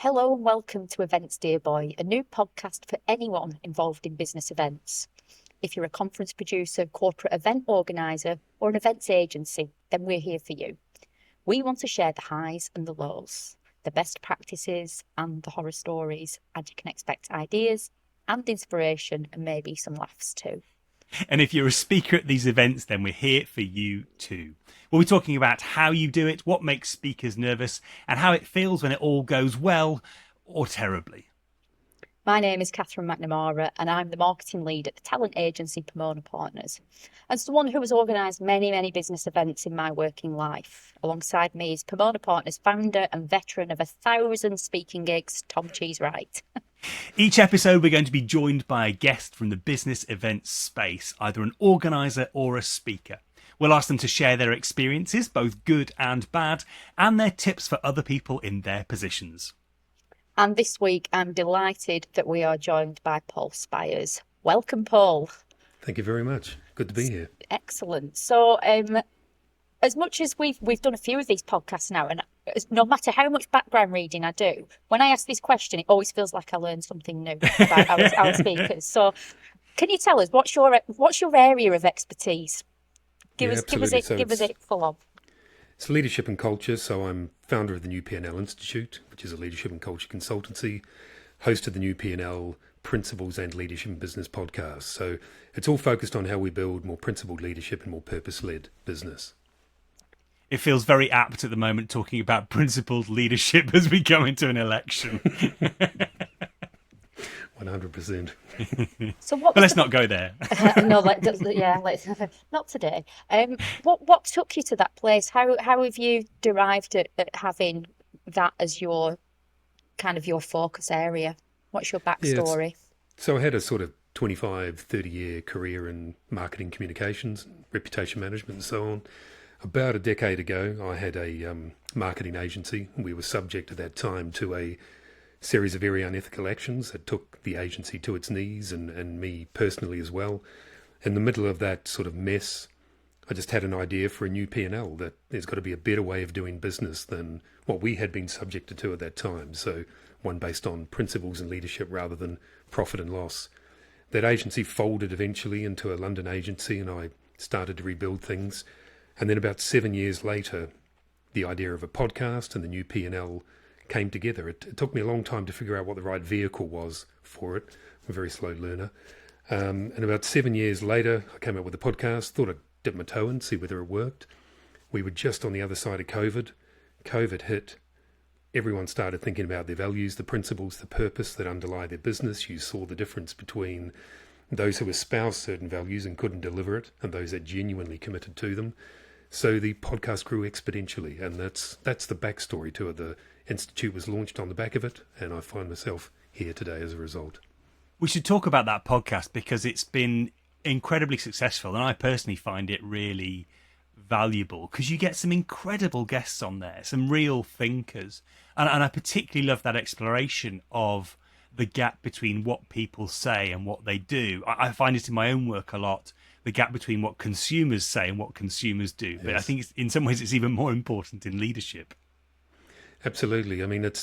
Hello and welcome to Events Dear Boy, a new podcast for anyone involved in business events. If you're a conference producer, corporate event organiser or an events agency, then we're here for you. We want to share the highs and the lows, the best practices and the horror stories, and you can expect ideas and inspiration and maybe some laughs too. And if you're a speaker at these events, then we're here for you too. We'll be talking about how you do it, what makes speakers nervous, and how it feels when it all goes well or terribly. My name is Catherine McNamara and I'm the marketing lead at the talent agency Pomona Partners. And someone who has organised many business events in my working life. Alongside me is Pomona Partners founder and veteran of 1,000 speaking gigs, Tom Cheesewright. Each episode, we're going to be joined by a guest from the business events space, either an organiser or a speaker. We'll ask them to share their experiences, both good and bad, and their tips for other people in their positions. And this week, I'm delighted that we are joined by Paul Spiers. Welcome, Paul. Thank you very much. Good to be here. Excellent. So, as much as we've done a few of these podcasts now, and no matter how much background reading I do, when I ask this question, it always feels like I learned something new about our speakers. So, can you tell us what's your area of expertise? Give us it full on. It's leadership and culture. So I'm founder of the new P&L Institute, which is a leadership and culture consultancy, host of the new P&L Principles and Leadership and Business podcast. So it's all focused on how we build more principled leadership and more purpose-led business. It feels very apt at the moment talking about principled leadership as we go into an election. 100%. So but let's not go there. No, let's not today. What took you to that place? How have you derived at having that as your kind of your focus area? What's your backstory? So I had a sort of 25, 30-year career in marketing communications, reputation management and so on. About a decade ago, I had a marketing agency. We were subject at that time to a series of very unethical actions that took the agency to its knees and me personally as well. In the middle of that sort of mess, I just had an idea for a new P&L, that there's got to be a better way of doing business than what we had been subjected to at that time. So one based on principles and leadership rather than profit and loss. That agency folded eventually into a London agency and I started to rebuild things. And then about 7 years later, the idea of a podcast and the new P&L came together. It took me a long time to figure out what the right vehicle was for it. I'm a very slow learner. And about 7 years later, I came up with a podcast, thought I'd dip my toe in, see whether it worked. We were just on the other side of COVID. COVID hit. Everyone started thinking about their values, the principles, the purpose that underlie their business. You saw the difference between those who espoused certain values and couldn't deliver it and those that genuinely committed to them. So the podcast grew exponentially, and that's the backstory to it. The Institute was launched on the back of it, and I find myself here today as a result. We should talk about that podcast because it's been incredibly successful, and I personally find it really valuable because you get some incredible guests on there, some real thinkers, and I particularly love that exploration of the gap between what people say and what they do. I find it in my own work a lot, the gap between what consumers say and what consumers do. But I think in some ways it's even more important in leadership. Absolutely. I mean, it's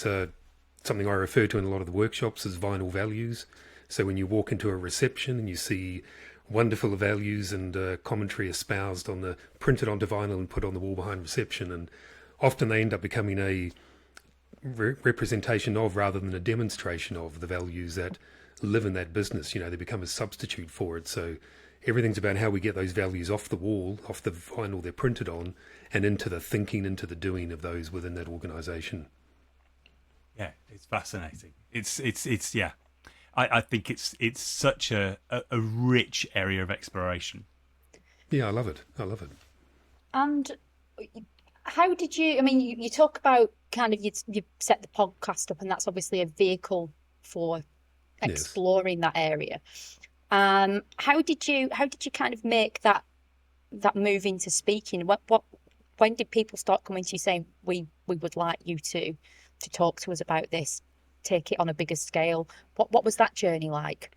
something I refer to in a lot of the workshops as vinyl values. So when you walk into a reception and you see wonderful values and commentary espoused printed onto vinyl and put on the wall behind reception, and often they end up becoming a representation of rather than a demonstration of the values that live in that business. You know, they become a substitute for it. So everything's about how we get those values off the wall, off the vinyl they're printed on, and into the thinking, into the doing of those within that organisation. Yeah, it's fascinating. It's yeah. I think it's such a rich area of exploration. Yeah, I love it. And how did you? I mean, you talk about kind of you set the podcast up, and that's obviously a vehicle for exploring that area. How did you kind of make that move into speaking? When did people start coming to you saying we would like you to talk to us about this, take it on a bigger scale? What was that journey like?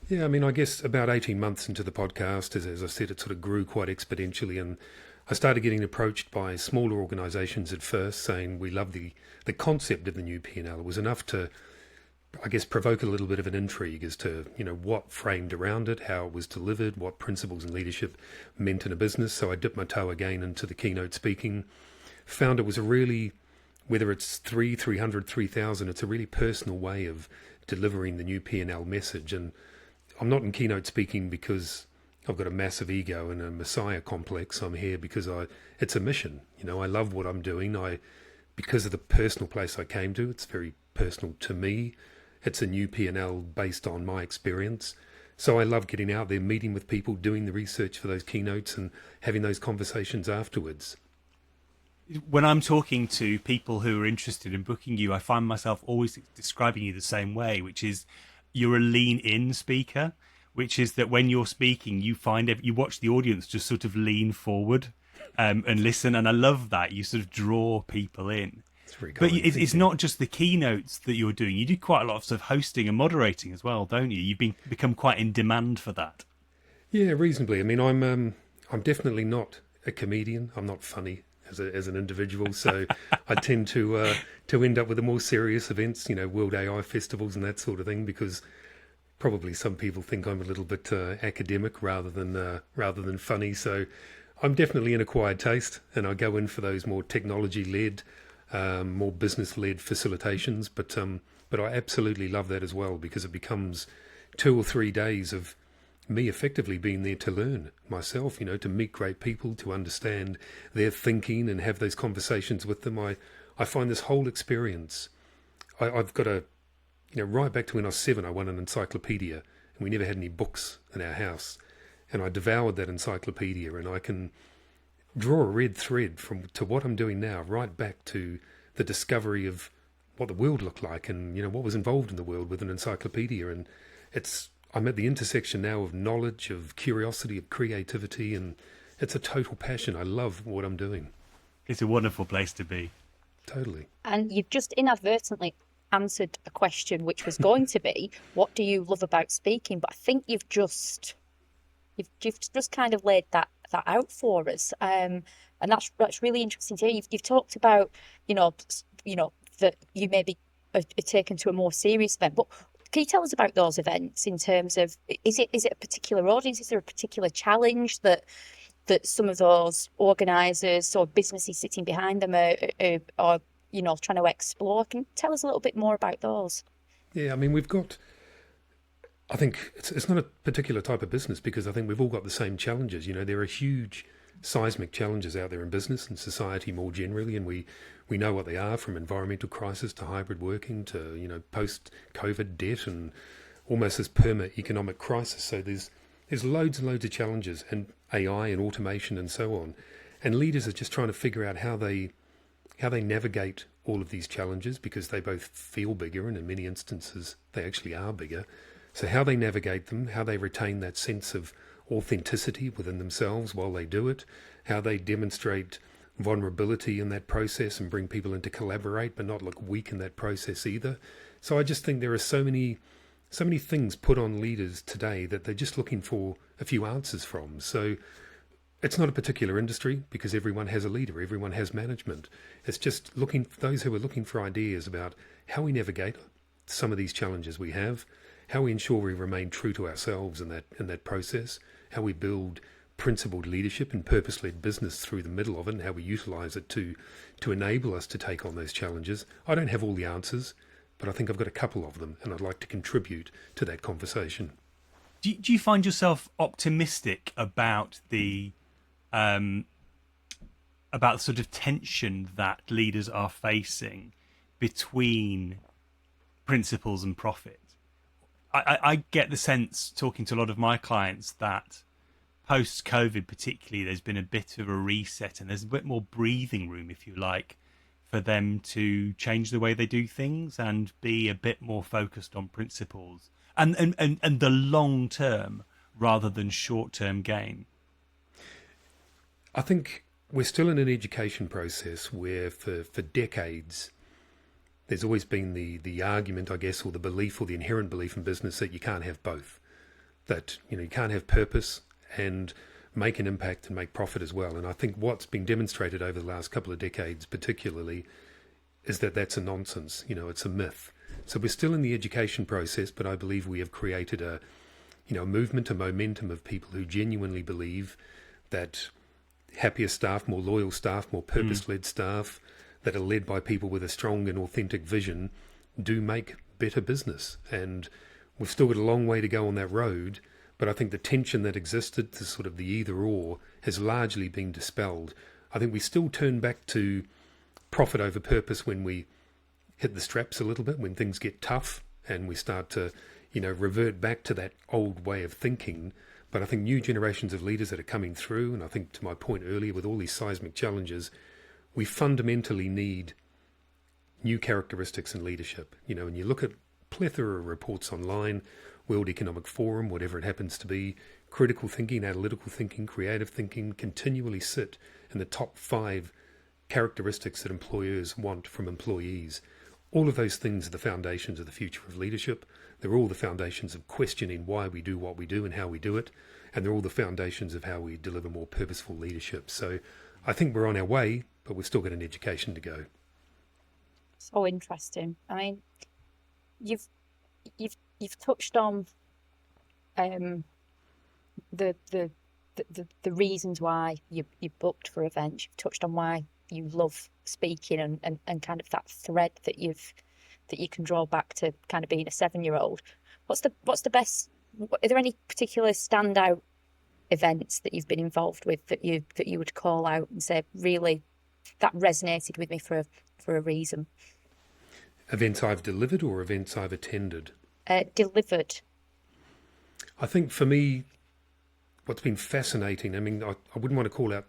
Yeah, I mean, I guess about 18 months into the podcast, as I said, it sort of grew quite exponentially, and I started getting approached by smaller organisations at first saying we love the concept of the new P&L. It was enough to, I guess, provoke a little bit of an intrigue as to, what framed around it, how it was delivered, what principles and leadership meant in a business. So I dipped my toe again into the keynote speaking, found it was a really, whether it's 300, 3,000, it's a really personal way of delivering the new P&L message. And I'm not in keynote speaking because I've got a massive ego and a messiah complex. I'm here because it's a mission. I love what I'm doing. Because of the personal place I came to, it's very personal to me. It's a new P&L based on my experience. So I love getting out there, meeting with people, doing the research for those keynotes and having those conversations afterwards. When I'm talking to people who are interested in booking you, I find myself always describing you the same way, which is you're a lean-in speaker, which is that when you're speaking, you watch the audience just sort of lean forward and listen. And I love that. You sort of draw people in. But it's not just the keynotes that you're doing. You do quite a lot of sort of hosting and moderating as well, don't you? You've become quite in demand for that. Yeah, reasonably. I mean, I'm definitely not a comedian. I'm not funny as an individual, so I tend to end up with the more serious events, World AI festivals and that sort of thing, because probably some people think I'm a little bit academic rather than funny. So I'm definitely an acquired taste, and I go in for those more technology-led, more business-led facilitations. But I absolutely love that as well, because it becomes 2 or 3 days of me effectively being there to learn myself, to meet great people, to understand their thinking and have those conversations with them. I find this whole experience, I've got right back to when I was 7, I won an encyclopaedia, and we never had any books in our house. And I devoured that encyclopaedia, and I can draw a red thread to what I'm doing now, right back to the discovery of what the world looked like and, what was involved in the world with an encyclopaedia. And I'm at the intersection now of knowledge, of curiosity, of creativity, and it's a total passion. I love what I'm doing. It's a wonderful place to be. Totally. And you've just inadvertently answered a question which was going to be, what do you love about speaking? But I think you've just kind of laid that out for us, and that's really interesting to hear. You've talked about that you maybe are taken to a more serious event, but can you tell us about those events in terms of, is it a particular audience? Is there a particular challenge that some of those organisers or businesses sitting behind them are trying to explore? Can you tell us a little bit more about those? Yeah, I mean, I think it's not a particular type of business, because I think we've all got the same challenges. There are huge seismic challenges out there in business and society more generally, and we know what they are, from environmental crisis to hybrid working to post-COVID debt and almost this perma-economic crisis. So there's loads and loads of challenges, and AI and automation and so on. And leaders are just trying to figure out how they navigate all of these challenges, because they both feel bigger, and in many instances they actually are bigger. So how they navigate them, how they retain that sense of authenticity within themselves while they do it, how they demonstrate vulnerability in that process and bring people in to collaborate but not look weak in that process either. So I just think there are so many things put on leaders today that they're just looking for a few answers from. So it's not a particular industry, because everyone has a leader, everyone has management. It's just those who are looking for ideas about how we navigate some of these challenges we have, how we ensure we remain true to ourselves in that process, how we build principled leadership and purpose-led business through the middle of it, and how we utilise it to enable us to take on those challenges. I don't have all the answers, but I think I've got a couple of them, and I'd like to contribute to that conversation. Do you find yourself optimistic about the sort of tension that leaders are facing between principles and profit? I get the sense, talking to a lot of my clients, that post-COVID particularly, there's been a bit of a reset, and there's a bit more breathing room, if you like, for them to change the way they do things and be a bit more focused on principles and the long term rather than short term gain. I think we're still in an education process where for decades there's always been the argument, I guess, or the belief, or the inherent belief in business, that you can't have both. That you can't have purpose and make an impact and make profit as well. And I think what's been demonstrated over the last couple of decades particularly is that that's a nonsense. It's a myth. So we're still in the education process, but I believe we have created a movement, a momentum of people who genuinely believe that happier staff, more loyal staff, more purpose-led staff that are led by people with a strong and authentic vision do make better business. And we've still got a long way to go on that road, but I think the tension that existed, the sort of the either or, has largely been dispelled. I think we still turn back to profit over purpose when we hit the straps a little bit, when things get tough and we start to, revert back to that old way of thinking. But I think new generations of leaders that are coming through, and I think to my point earlier, with all these seismic challenges, we fundamentally need new characteristics in leadership. And you look at plethora of reports online, World Economic Forum, whatever it happens to be, critical thinking, analytical thinking, creative thinking continually sit in the top 5 characteristics that employers want from employees. All of those things are the foundations of the future of leadership. They're all the foundations of questioning why we do what we do and how we do it. And they're all the foundations of how we deliver more purposeful leadership. So I think we're on our way, but we've still got an education to go. So interesting. I mean, you've touched on the reasons why you booked for events. You've touched on why you love speaking and kind of that thread that you can draw back to kind of being a 7-year-old. What's the best? Are there any particular standout events that you've been involved with that you would call out and say really that resonated with me for a reason? Events I've delivered or events I've attended? Delivered. I think for me, what's been fascinating, I mean, I wouldn't want to call out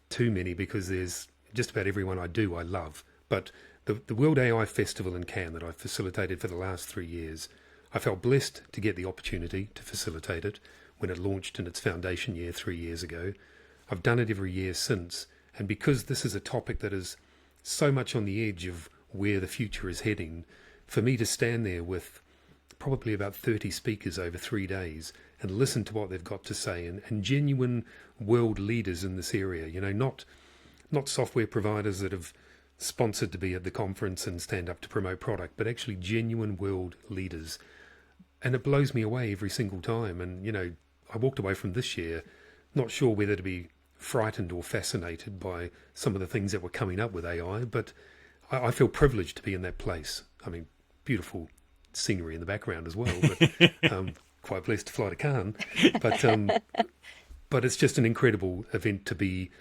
too many because there's just about everyone I love, but the World AI Festival in Cannes that I've facilitated for the last 3 years, I felt blessed to get the opportunity to facilitate it when it launched in its foundation year 3 years ago. I've done it every year since, and because this is a topic that is so much on the edge of where the future is heading, for me to stand there with probably about 30 speakers over 3 days and listen to what they've got to say, and genuine world leaders in this area, not software providers that have sponsored to be at the conference and stand up to promote product, but actually genuine world leaders. And it blows me away every single time. And, I walked away from this year not sure whether to be frightened or fascinated by some of the things that were coming up with AI, but I feel privileged to be in that place. I mean, beautiful scenery in the background as well, but quite blessed to fly to Cannes. But it's just an incredible event to be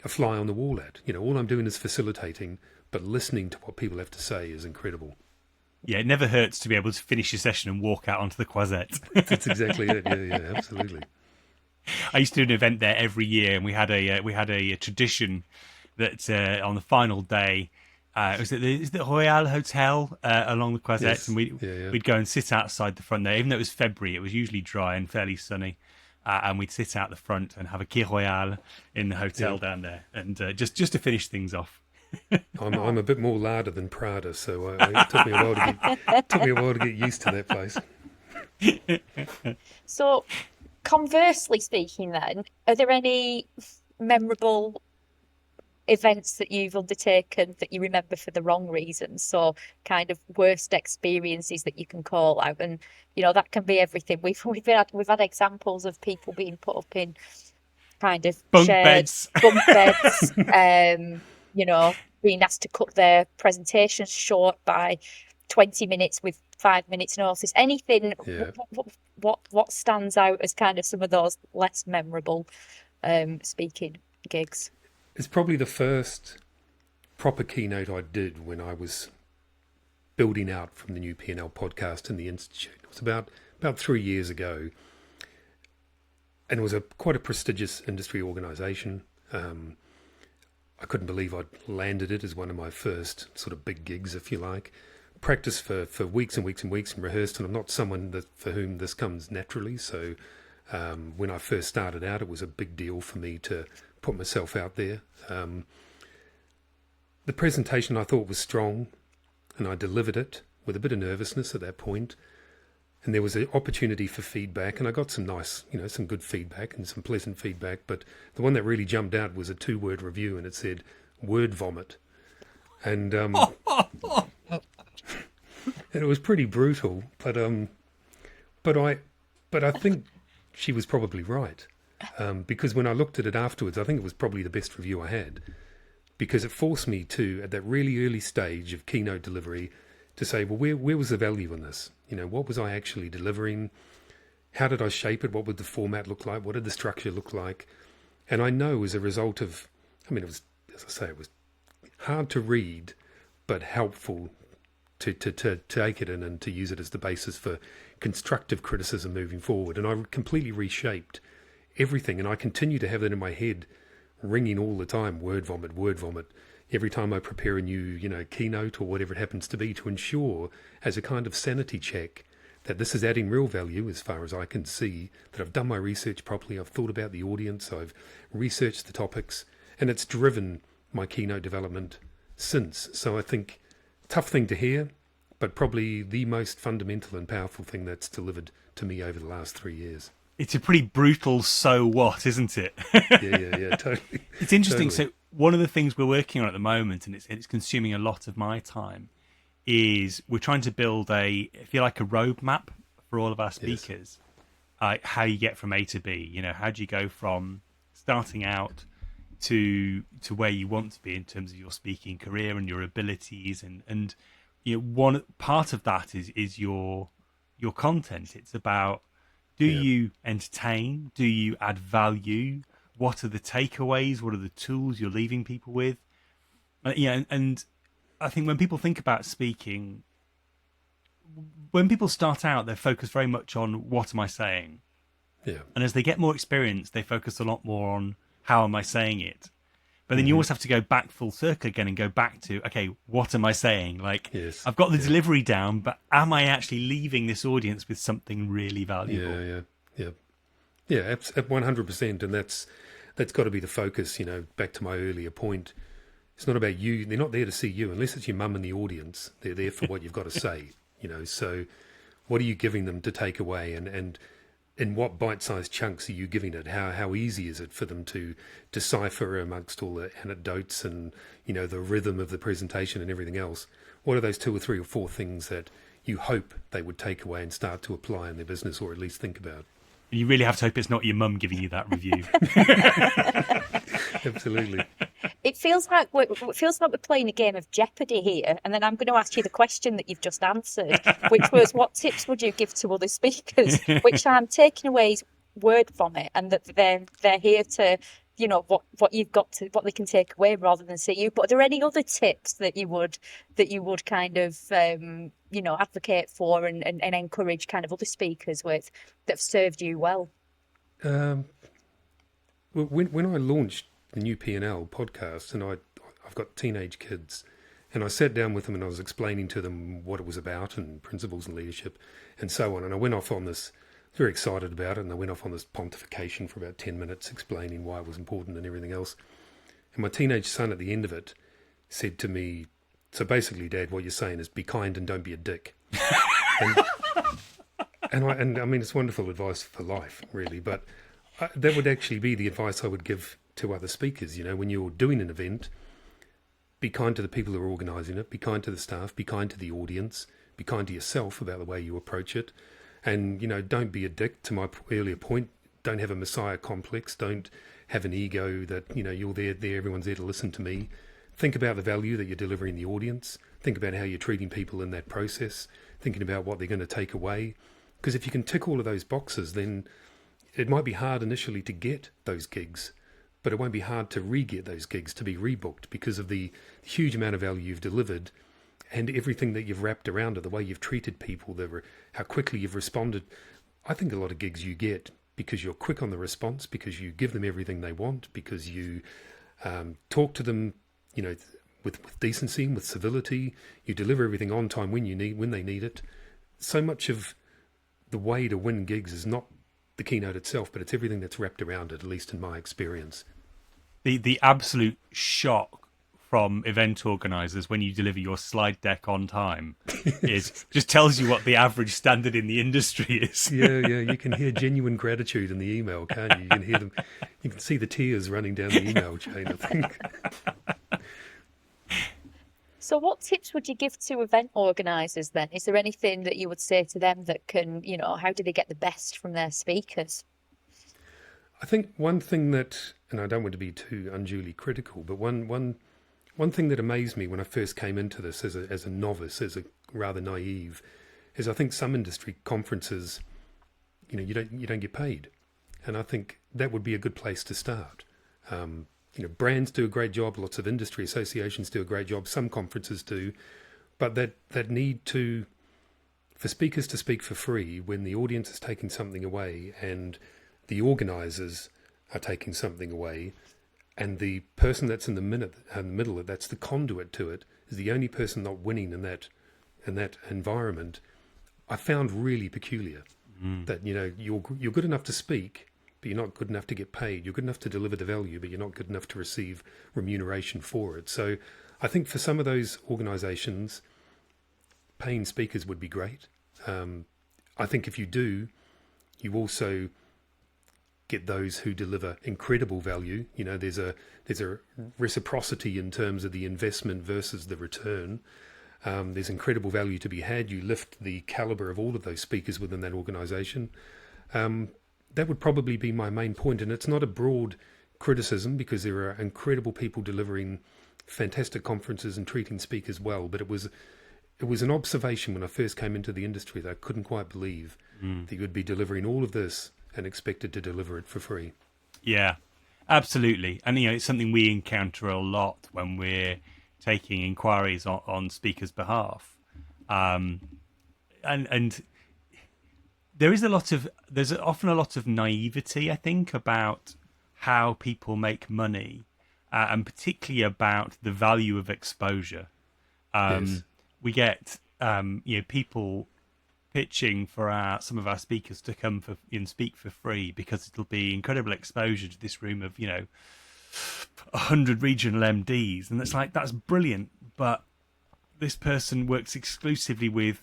a fly on the wall at. All I'm doing is facilitating, but listening to what people have to say is incredible. Yeah, it never hurts to be able to finish your session and walk out onto the Croisette. That's exactly it. Yeah, absolutely. I used to do an event there every year, and we had a tradition that on the final day, was it the Royal Hotel along the Croisette, yes. And we'd go and sit outside the front there. Even though it was February, it was usually dry and fairly sunny, and we'd sit out the front and have a Key Royal in the hotel down there, and just to finish things off. I'm a bit more Lada than Prada, so it took me a while to get used to that place. So, conversely speaking, then, are there any memorable events that you've undertaken that you remember for the wrong reasons? So, kind of worst experiences that you can call out, and that can be everything. We've had examples of people being put up in kind of bunk beds, being asked to cut their presentations short by 20 minutes with 5 minutes notice. Anything? Yeah. What stands out as kind of some of those less memorable speaking gigs? It's probably the first proper keynote I did when I was building out from the new P&L podcast in the Institute. It was about 3 years ago, and it was quite a prestigious industry organisation. I couldn't believe I'd landed it as one of my first sort of big gigs, if you like. Practiced for weeks and weeks and weeks and rehearsed, and I'm not someone for whom this comes naturally. So when I first started out, it was a big deal for me to put myself out there. The presentation I thought was strong, and I delivered it with a bit of nervousness at that point. and there was an opportunity for feedback, and I got some nice, some good feedback and some pleasant feedback. But the one that really jumped out was a 2-word review, and it said "word vomit," and and it was pretty brutal. But I think she was probably right, because when I looked at it afterwards, I think it was probably the best review I had, because it forced me to, at that really early stage of keynote delivery, to say, well, where was the value in this? What was I actually delivering? How did I shape it? What would the format look like? What did the structure look like? And I know as a result of, it was, as I say, it was hard to read, but helpful to take it in and to use it as the basis for constructive criticism moving forward. And I completely reshaped everything. And I continue to have that in my head, ringing all the time, word vomit, every time I prepare a new, keynote or whatever it happens to be, to ensure, as a kind of sanity check, that this is adding real value as far as I can see, that I've done my research properly, I've thought about the audience, I've researched the topics, and it's driven my keynote development since. So I think, tough thing to hear, but probably the most fundamental and powerful thing that's delivered to me over the last 3 years. It's a pretty brutal so what, isn't it? Yeah, totally. It's interesting. Totally. So one of the things we're working on at the moment, and it's consuming a lot of my time, is we're trying to build a roadmap for all of our speakers. Yes. How you get from A to B. How do you go from starting out to where you want to be in terms of your speaking career and your abilities, and one part of that is your content. It's about, do you entertain? Do you add value? What are the takeaways? What are the tools you're leaving people with? And I think when people think about speaking, when people start out, they're focused very much on what am I saying? Yeah. And as they get more experience, they focus a lot more on how am I saying it? But then you always have to go back full circle again and go back to, okay, what am I saying? I've got the delivery down, but am I actually leaving this audience with something really valuable? Yeah, at 100%. And that's got to be the focus, back to my earlier point. It's not about you. They're not there to see you, unless it's your mum in the audience. They're there for what you've got to say, So what are you giving them to take away? And in what bite-sized chunks are you giving it? How easy is it for them to decipher amongst all the anecdotes and, the rhythm of the presentation and everything else? What are those 2 or 3 or 4 things that you hope they would take away and start to apply in their business, or at least think about? You really have to hope it's not your mum giving you that review. Absolutely. It feels like we're playing a game of Jeopardy here, and then I'm going to ask you the question that you've just answered, which was, what tips would you give to other speakers? Which I'm taking away is word vomit, and that they're here to, what you've got to, what they can take away rather than see you. But are there any other tips that you would kind of advocate for and encourage kind of other speakers with that have served you well? Well, when I launched the new P&L podcast, and I've got teenage kids, and I sat down with them and I was explaining to them what it was about and principles and leadership and so on. And I went off on this, very excited about it, and I went off on this pontification for about 10 minutes explaining why it was important and everything else. And my teenage son at the end of it said to me, so basically, Dad, what you're saying is be kind and don't be a dick. and I mean, it's wonderful advice for life, really, but that would actually be the advice I would give to other speakers. When you're doing an event, be kind to the people who are organising it, be kind to the staff, be kind to the audience, be kind to yourself about the way you approach it, and don't be a dick. To my earlier point, don't have a messiah complex, don't have an ego that you're there, everyone's there to listen to me. Think about the value that you're delivering the audience, think about how you're treating people in that process, thinking about what they're going to take away, because if you can tick all of those boxes, then it might be hard initially to get those gigs, but it won't be hard to re-get those gigs, to be rebooked, because of the huge amount of value you've delivered and everything that you've wrapped around it, the way you've treated people, how quickly you've responded. I think a lot of gigs you get because you're quick on the response, because you give them everything they want, because you talk to them, with decency and with civility. You deliver everything on time when they need it. So much of the way to win gigs is not the keynote itself, but it's everything that's wrapped around it, at least in my experience. The absolute shock from event organisers when you deliver your slide deck on time is just tells you what the average standard in the industry is. Yeah, you can hear genuine gratitude in the email, can't you? You can hear them. You can see the tears running down the email chain, I think. So what tips would you give to event organisers then? Is there anything that you would say to them that can, how do they get the best from their speakers? I think one thing that, and I don't want to be too unduly critical, but one thing that amazed me when I first came into this as a novice, as a rather naive, is I think some industry conferences, you don't get paid, and I think that would be a good place to start. Brands do a great job, lots of industry associations do a great job, some conferences do, but that need for speakers to speak for free when the audience is taking something away and the organisers are taking something away, and the person that's in the middle, that's the conduit to it, is the only person not winning in that environment, I found really peculiar. That you're good enough to speak, but you're not good enough to get paid. You're good enough to deliver the value, but you're not good enough to receive remuneration for it. So I think for some of those organisations, paying speakers would be great. I think if you do, you also get those who deliver incredible value. There's a reciprocity in terms of the investment versus the return. There's incredible value to be had. You lift the caliber of all of those speakers within that organisation. That would probably be my main point, and it's not a broad criticism because there are incredible people delivering fantastic conferences and treating speakers well, but it was an observation when I first came into the industry that I couldn't quite believe that you would be delivering all of this and expected to deliver it for free. Yeah, absolutely. And it's something we encounter a lot when we're taking inquiries on speakers' behalf. And there's often a lot of naivety, I think, about how people make money, and particularly about the value of exposure. Yes. We get people pitching for some of our speakers to come and speak for free because it'll be incredible exposure to this room of 100 regional MDs, and it's like, that's brilliant, but this person works exclusively with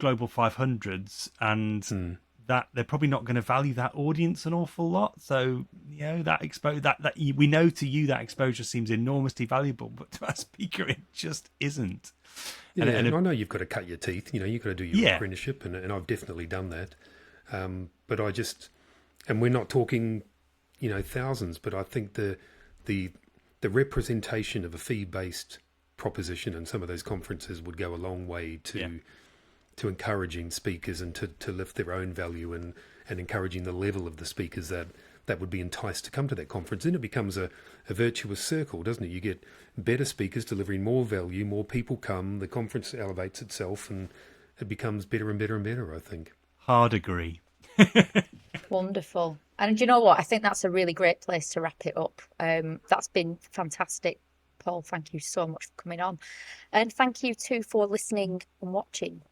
global 500s, and that they're probably not going to value that audience an awful lot. So that we know to you that exposure seems enormously valuable, but to our speaker it just isn't. Yeah, and I know you've got to cut your teeth. You've got to do your apprenticeship, and I've definitely done that. But and we're not talking, thousands. But I think the representation of a fee-based proposition in some of those conferences would go a long way to encouraging speakers and to lift their own value and encouraging the level of the speakers that would be enticed to come to that conference. Then it becomes a virtuous circle, doesn't it? You get better speakers delivering more value, more people come, the conference elevates itself, and it becomes better and better and better, I think. Hard agree. Wonderful. And do you know what? I think that's a really great place to wrap it up. That's been fantastic, Paul. Thank you so much for coming on. And thank you too for listening and watching.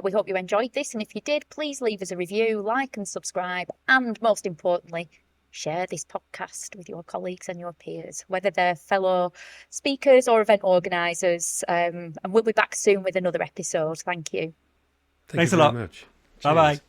We hope you enjoyed this. And if you did, please leave us a review, like and subscribe. And most importantly, share this podcast with your colleagues and your peers, whether they're fellow speakers or event organisers. And we'll be back soon with another episode. Thank you. Thanks a lot. Much. Bye-bye.